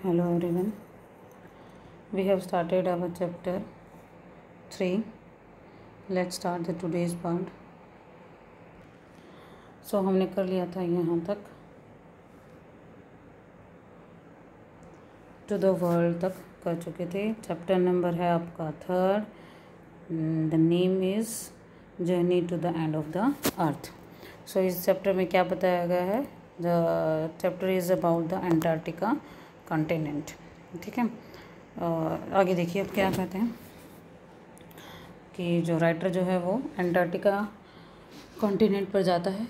Hello everyone. We have started our chapter 3. Let's start the today's part. So हमने कर लिया था यहाँ तक टू द वर्ल्ड तक कर चुके थे. चैप्टर नंबर है आपका 3rd. The name is journey to the end of the earth. So इस चैप्टर में क्या बताया गया है? The chapter is about the Antarctica continent. ठीक है. आगे देखिए अब क्या कहते हैं कि जो राइटर जो है वो अंटार्कटिका कॉन्टिनेंट पर जाता है.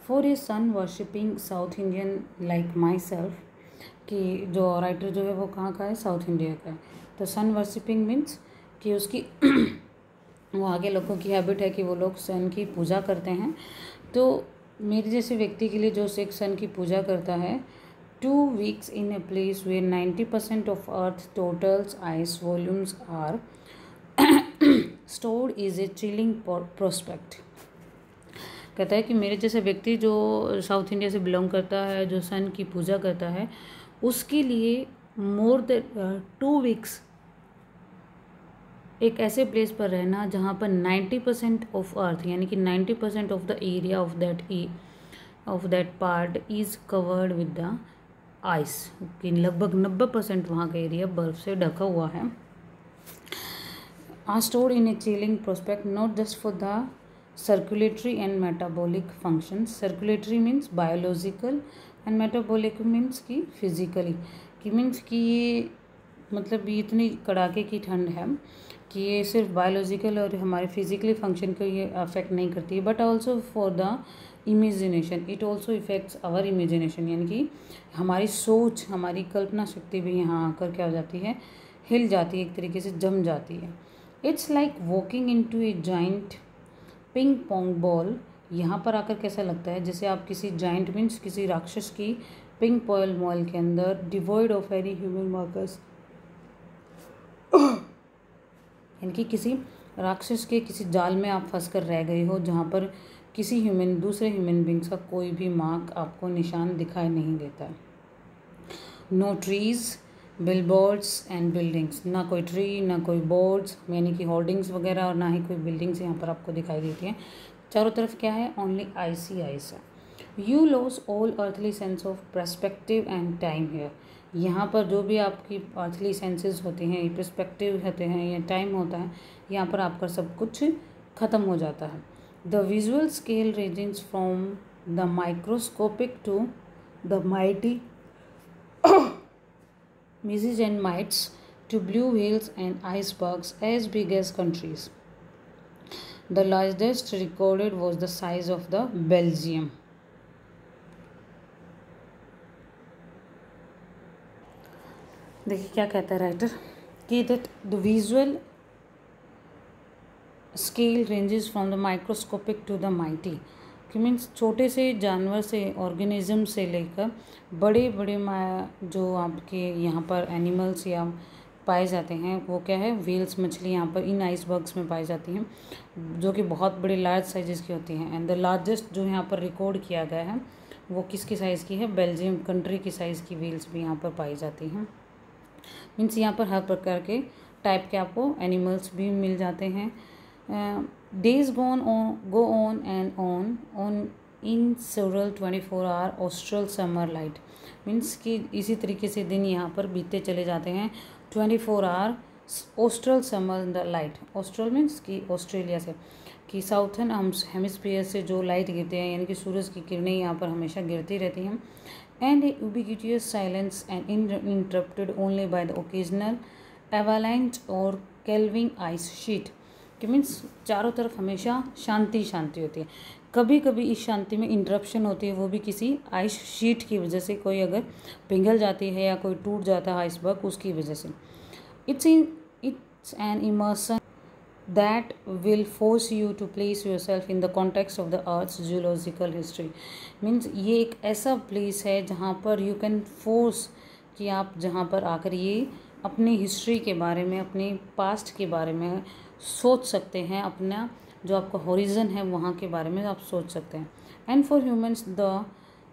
For a sun worshipping South Indian like myself. कि जो राइटर जो है वो कहाँ का है? साउथ इंडिया का है. तो सन वर्शिपिंग मीन्स कि उसकी वो आगे लोगों की हैबिट है कि वो लोग सन की पूजा करते हैं. तो मेरे जैसे व्यक्ति के लिए जो एक सन की पूजा करता है, 2 weeks in a place where 90% of Earth total's ice volumes are stored is a chilling prospect. कहता है कि मेरे जैसे व्यक्ति जो साउथ इंडिया से बिलोंग करता है, जो सन की पूजा करता है, उसके लिए मोर देन 2 weeks एक ऐसे प्लेस पर रहना जहाँ पर 90% ऑफ अर्थ यानी कि 90% of the area of that part is covered with the ice. कि लगभग 90% वहाँ का एरिया बर्फ़ से ढका हुआ है. Are stored in a chilling prospect not just for the circulatory and metabolic functions. Circulatory means biological and metabolic means कि फिजिकली. कि मीन्स कि ये मतलब ये इतनी कड़ाके की ठंड है कि ये सिर्फ बायोलॉजिकल और हमारे फिजिकली फंक्शन को ये अफेक्ट नहीं करती है, but also for the imagination. It also affects our imagination. यानी कि हमारी सोच, हमारी कल्पना शक्ति भी यहाँ आकर क्या हो जाती है? हिल जाती है, एक तरीके से जम जाती है. It's like walking into a joint ping pong ball. यहाँ पर आकर कैसा लगता है? जैसे आप किसी जॉइंट मीन्स किसी राक्षस की पिंग पॉल मॉल के अंदर devoid of any human markers. यानी कि किसी राक्षस के किसी जाल में आप फंस कर रह गए हो जहाँ पर किसी दूसरे ह्यूमन बींग्स का कोई भी मार्क आपको निशान दिखाई नहीं देता. No trees billboards and buildings. ना कोई ट्री, ना कोई बोर्ड्स यानी कि होर्डिंग्स वगैरह, और ना ही कोई बिल्डिंग्स यहाँ पर आपको दिखाई देती हैं. चारों तरफ क्या है? ओनली आइसी आइस है. You loss all earthly sense of perspective and time here. यहाँ पर जो भी आपकी अर्थली सेंसेस होते हैं, पर्सपेक्टिव होते हैं या टाइम होता है, यहाँ पर आपका सब कुछ ख़त्म हो जाता है. The visual scale ranges from the microscopic to the mighty misses and mites to blue whales and icebergs as big as countries. The largest recorded was the size of the Belgium. देखिए क्या कहता है writer कि that the visual scale ranges from the microscopic to the mighty. कि means छोटे से जानवर से, ऑर्गेनिज्म से लेकर बड़े बड़े जो आपके यहाँ पर एनिमल्स या पाए जाते हैं वो क्या है? व्हेल्स मछली यहाँ पर इन आइसबर्ग्स में पाई जाती हैं, जो कि बहुत बड़े लार्ज साइजेस की होती हैं. एंड द लार्जेस्ट जो यहाँ पर रिकॉर्ड किया गया है वो किसकी साइज़ की है? बेल्जियम कंट्री की साइज़ की व्हेल्स भी यहाँ पर पाई जाती हैं. मीन्स यहाँ पर हर प्रकार के टाइप के आपको एनिमल्स भी मिल जाते हैं. Days go on and on in several 24 hour austral summer light. Means कि इसी तरीके से दिन यहाँ पर बीतते चले जाते हैं. 24 hour austral summer the light. Austral means कि ऑस्ट्रेलिया से, कि साउथर्न हेमिस्फीयर से जो लाइट गिरते हैं यानी कि सूरज की किरणें यहाँ पर हमेशा गिरती रहती हैं. And ubiquitous silence and interrupted only by the occasional avalanche or calving ice sheet. कि मीन्स चारों तरफ हमेशा शांति शांति होती है. कभी कभी इस शांति में इंटरप्शन होती है, वो भी किसी आइस शीट की वजह से. कोई अगर पिघल जाती है या कोई टूट जाता है आइसबर्ग, उसकी वजह से. It's an immersion that will force you to place yourself in the context of the earth's geological history. Means ये एक ऐसा प्लेस है जहाँ पर यू कैन फोर्स कि आप जहाँ पर आकर ये अपनी हिस्ट्री के बारे में, अपने पास्ट के बारे में सोच सकते हैं. अपना जो आपका हॉरिजन है वहाँ के बारे में आप सोच सकते हैं. And for humans the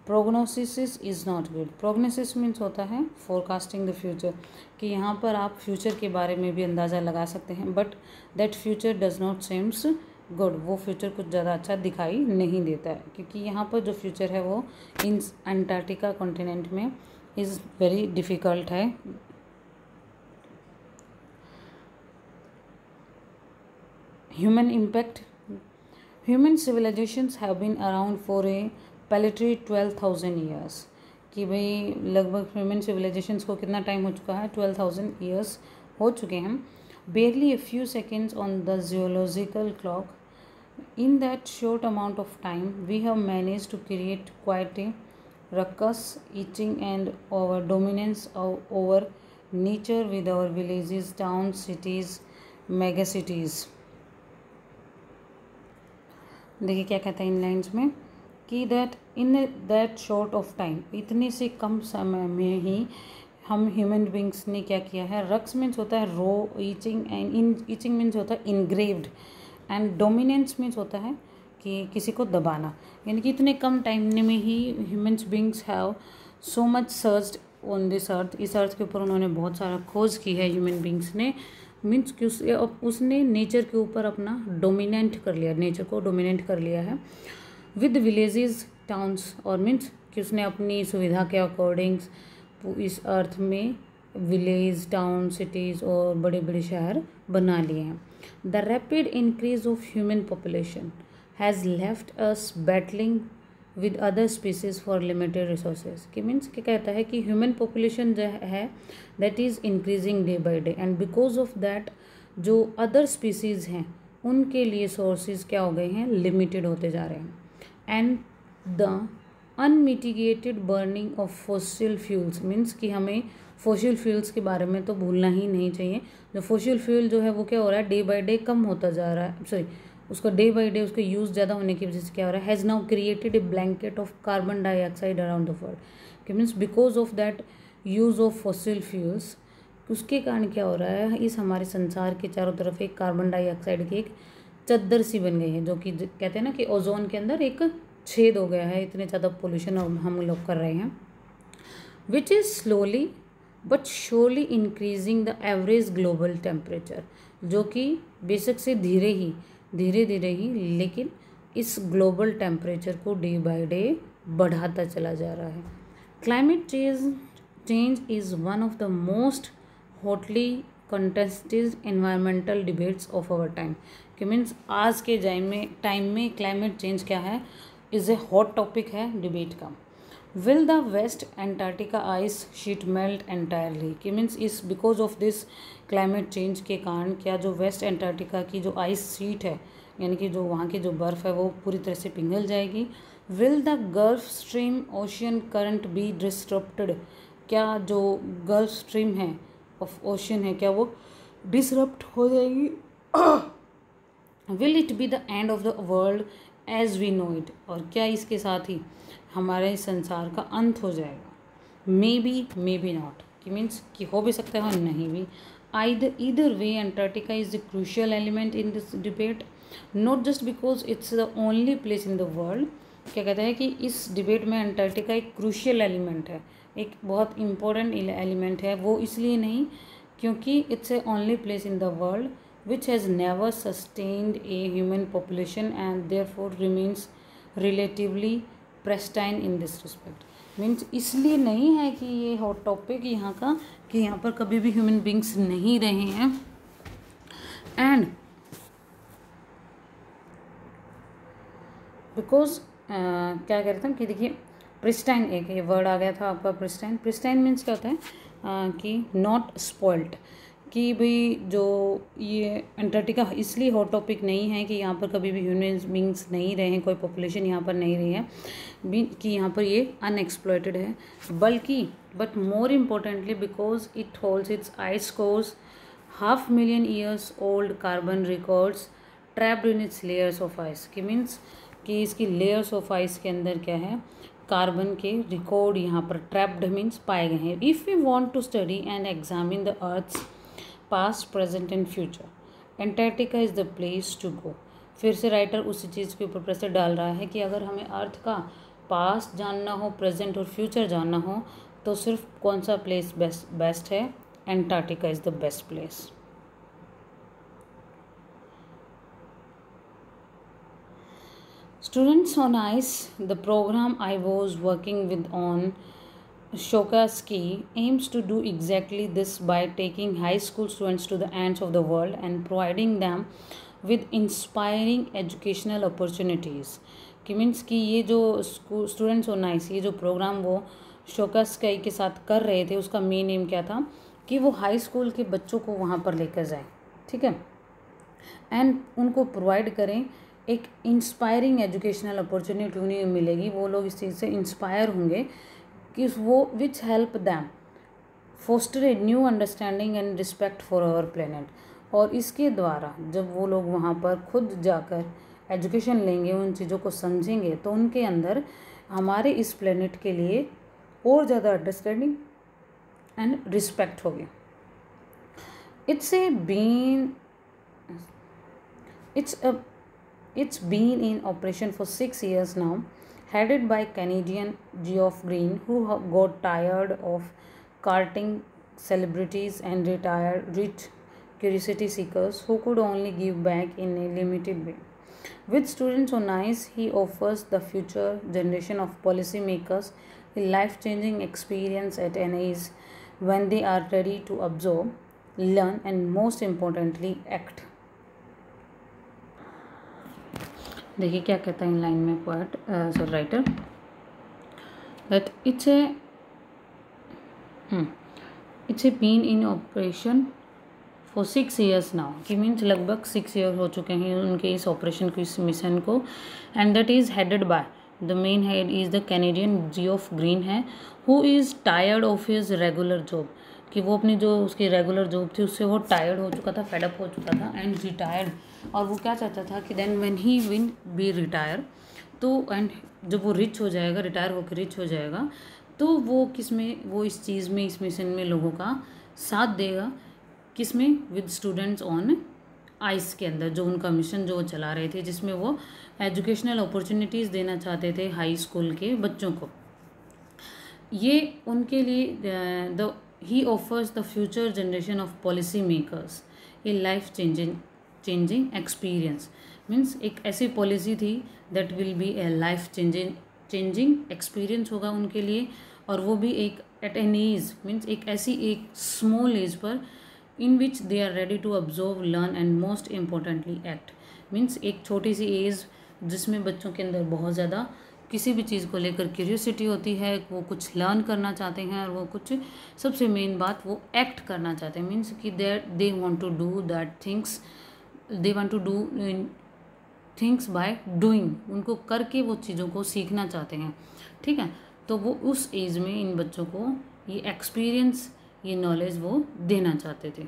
prognosis is not good. Prognosis means होता है फोरकास्टिंग द फ्यूचर, कि यहाँ पर आप फ्यूचर के बारे में भी अंदाज़ा लगा सकते हैं, but that future does not seems good. वो फ्यूचर कुछ ज़्यादा अच्छा दिखाई नहीं देता है, क्योंकि यहाँ पर जो फ्यूचर है वो इन अंटार्कटिका कॉन्टिनेंट में इज़ वेरी डिफ़िकल्ट है। Human impact, human civilisations have been around for a paltry 12,000 years, कि भाई लगभग ह्यूमन सिविलाइजेशंस को कितना टाइम हो चुका है, 12,000 ईयर्स हो चुके हैं। Barely a few seconds on the geological clock, in that short amount of time we have manage to create quite a ruckus, eating and our dominance over nature with our villages, towns, cities, mega cities। देखिए क्या कहता है इन lines में कि that in that short of time, इतने से कम समय में ही हम ह्यूमन बींग्स ने क्या किया है। रक्स मीन्स होता है row, etching, and in etching means होता है इनग्रेव्ड, एंड डोमिनेंस मीन्स होता है कि किसी को दबाना, यानी कि इतने कम टाइम में ही humans beings have so much searched on this earth. इस अर्थ के ऊपर उन्होंने बहुत सारा खोज की है ह्यूमन बींग्स ने, मीन्स कि उसने नेचर के ऊपर अपना डोमिनेंट कर लिया, नेचर को डोमिनेंट कर लिया है विद विलेजेस, टाउन्स, और मीन्स कि उसने अपनी सुविधा के अकॉर्डिंग्स इस अर्थ में विलेज, टाउन, सिटीज़ और बड़े बड़े शहर बना लिए हैं। The rapid increase of human population has left us battling with other species for limited resources, कि मीन्स क्या कहता है कि ह्यूमन पॉपुलेशन जो है that is increasing day by day, and because of that जो अदर स्पीसीज़ हैं उनके लिए सोर्सेज क्या हो गए हैं, लिमिटेड होते जा रहे हैं। And the unmitigated burning of fossil fuels, means कि हमें फॉसिल फ्यूल्स के बारे में तो भूलना ही नहीं चाहिए। जो फॉसिल फ्यूल जो है वो क्या हो रहा है, डे बाय डे कम होता जा रहा है, सॉरी उसका डे बाई डे उसका यूज़ ज़्यादा होने की वजह से क्या हो रहा है, has now created a blanket of carbon dioxide around the world, कि means because of that use of fossil fuels, उसके कारण क्या हो रहा है, इस हमारे संसार के चारों तरफ एक कार्बन डाइऑक्साइड की एक चद्दर सी बन गई है, जो कि कहते हैं ना कि ओजोन के अंदर एक छेद हो गया है, इतने ज़्यादा पोल्यूशन हम लोग कर रहे हैं, which is slowly but surely increasing the average global temperature, जो कि बेशक से धीरे धीरे ही लेकिन इस ग्लोबल टेम्परेचर को डे बाय डे बढ़ाता चला जा रहा है। Climate change is one of the most hotly contested environmental debates of our time, कि मीन्स आज के टाइम में क्लाइमेट चेंज क्या है, इज़ ए हॉट टॉपिक है डिबेट का। Will the West Antarctica ice sheet melt entirely, कि means इस because of this climate change के कारण क्या जो वेस्ट एंटार्क्टिका की जो आइस शीट है, यानी कि जो वहाँ की जो बर्फ़ है वो पूरी तरह से पिघल जाएगी। Will the Gulf Stream ocean current be disrupted, क्या जो गल्फ स्ट्रीम है ऑफ ओशियन है क्या वो डिसरप्ट हो जाएगी। Will it be the end of the world as we know it, और क्या इसके साथ ही हमारे संसार का अंत हो जाएगा। मे बी नॉट, कि मीन्स कि हो भी सकता है और नहीं भी। either way Antarctica is the crucial element in this debate, not just because it's the only place in the world। क्या कहता है कि इस डिबेट में अंटार्कटिका एक क्रूशियल एलिमेंट है, एक बहुत इम्पोर्टेंट एलिमेंट है, वो इसलिए नहीं क्योंकि it's A only place in the world which has never sustained a human population and therefore remains relatively pristine in this respect। Means इसलिए नहीं है कि ये हॉट टॉपिक यहाँ का, कि यहाँ पर कभी भी ह्यूमन बींग्स नहीं रहे हैं, एंड बिकॉज क्या कहते हैं कि देखिए प्रिस्टाइन, एक ये वर्ड आ गया था आपका प्रिस्टाइन मीन्स क्या होता है कि नॉट स्पॉइल्ड, कि भाई जो ये अंटार्कटिका इसलिए हॉट टॉपिक नहीं है कि यहाँ पर कभी भी ह्यूमन बींग्स नहीं रहे हैं, कोई पॉपुलेशन यहाँ पर नहीं रही है, कि यहाँ पर ये अनएक्सप्लॉयटेड है, बल्कि but more importantly because it holds it's ice course 500,000 years old carbon records trapped in its layers of ice, कि मीन्स कि इसकी लेयर्स ऑफ आइस के अंदर क्या है, कार्बन के रिकॉर्ड यहाँ पर ट्रैप्ड मीन्स पाए गए हैं। If we want to study and examine the earth's past, present and future, Antarctica is the place to go. फिर से राइटर उसी चीज़ के ऊपर प्रेशर डाल रहा है कि अगर हमें अर्थ का पास्ट जानना हो, प्रेजेंट और फ्यूचर जानना हो, तो सिर्फ कौन सा प्लेस बेस्ट है? Antarctica is the best place. Students on ice, the program I was working with on Shoka Ski aims to do exactly this by taking high school students to the ends of the world and providing them with inspiring educational opportunities। कि means कि ये जो students on ice, ये जो programme वो शोका sky के साथ कर रहे थे, उसका मेन एम क्या था कि वो हाई स्कूल के बच्चों को वहाँ पर लेकर जाएं, ठीक है, एंड उनको प्रोवाइड करें एक इंस्पायरिंग एजुकेशनल अपॉर्चुनिटी उन्हें मिलेगी। वो लोग इस चीज़ से इंस्पायर होंगे कि वो which help them foster a new understanding and respect for our planet. और इसके द्वारा जब वो लोग वहाँ पर खुद जाकर एजुकेशन लेंगे, उन चीज़ों को समझेंगे, तो उनके अंदर हमारे इस प्लेनेट के लिए और ज़्यादा अंडरस्टैंडिंग एंड रिस्पेक्ट होगी। It's been in operation for 6 years now, headed by Canadian Geoff Green, who got tired of carting celebrities and retired rich curiosity seekers who could only give back in a limited way. With students on ICE, he offers the future generation of policymakers a life-changing experience at an age when they are ready to absorb, learn, and most importantly, act. देखिए क्या कहता है इन line में poet writer, that it's a been in operation for 6 years now, कि means लगभग 6 years हो चुके हैं उनके इस ऑपरेशन को, इस मिशन को, and that is headed by the main head is the Canadian Geoff Green है, who is tired of his regular job, कि वो अपनी जो उसकी रेगुलर जॉब थी उससे वो टायर्ड हो चुका था, फेडअप हो चुका था, एंड रिटायर्ड। और वो क्या चाहता था कि then when he will be retire, तो एंड जब वो रिच हो जाएगा, रिटायर होकर रिच हो जाएगा, तो वो किस में, वो इस चीज़ में, इस मिशन में लोगों का साथ देगा, किस में, विद स्टूडेंट्स ऑन आइस के अंदर, जो उनका मिशन जो वो चला रहे थे, जिसमें वो एजुकेशनल अपॉर्चुनिटीज़ देना चाहते थे हाई स्कूल के बच्चों को। ये उनके लिए he offers the future generation of policy makers a life changing experience, means एक ऐसी पॉलिसी थी that will be A life changing experience होगा उनके लिए, और वो भी एक एट एन एज, मीन्स एक ऐसी एक स्मॉल एज पर, in which they are ready to observe, learn and most importantly act, means एक छोटी सी एज जिसमें बच्चों के अंदर बहुत ज़्यादा किसी भी चीज़ को लेकर क्यूरियोसिटी होती है, वो कुछ लर्न करना चाहते हैं, और वो कुछ, सबसे मेन बात, वो एक्ट करना चाहते हैं, मीन्स कि they want to do that things, they want to do things by doing, उनको करके वो चीज़ों को सीखना चाहते हैं, ठीक है। तो वो उस एज में इन बच्चों को ये एक्सपीरियंस, ये नॉलेज वो देना चाहते थे।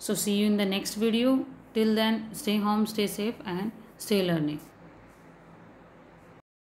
So see you in the next video. Till then, stay home, stay safe, and stay learning.